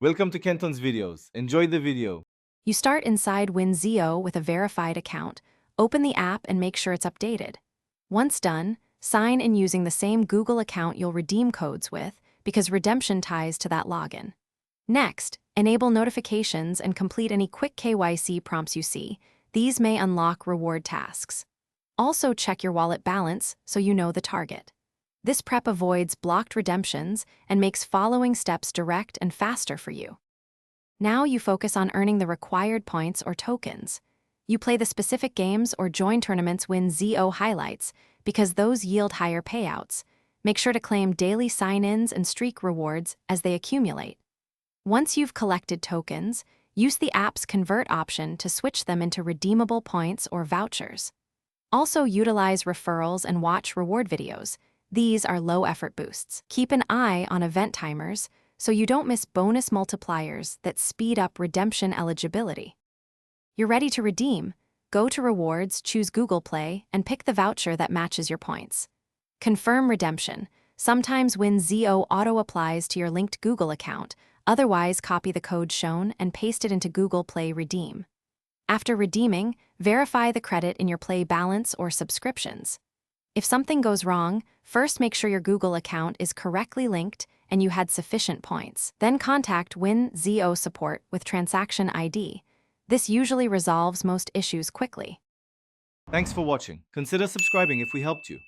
Welcome to Kenton's videos. Enjoy the video. You start inside Winzo with a verified account, open the app and make sure it's updated. Once done, sign in using the same Google account you'll redeem codes with because redemption ties to that login. Next, enable notifications and complete any quick KYC prompts you see. These may unlock reward tasks. Also check your wallet balance so you know the target. This prep avoids blocked redemptions and makes following steps direct and faster for you. Now you focus on earning the required points or tokens. You play the specific games or join tournaments Winzo highlights because those yield higher payouts. Make sure to claim daily sign-ins and streak rewards as they accumulate. Once you've collected tokens, use the app's convert option to switch them into redeemable points or vouchers. Also utilize referrals and watch reward videos. These are low-effort boosts. Keep an eye on event timers so you don't miss bonus multipliers that speed up redemption eligibility. You're ready to redeem? Go to Rewards, choose Google Play, and pick the voucher that matches your points. Confirm redemption. Sometimes Winzo auto-applies to your linked Google account, otherwise copy the code shown and paste it into Google Play Redeem. After redeeming, verify the credit in your Play balance or subscriptions. If something goes wrong, first make sure your Google account is correctly linked and you had sufficient points. Then contact Winzo support with transaction ID. This usually resolves most issues quickly. Thanks for watching. Consider subscribing if we helped you.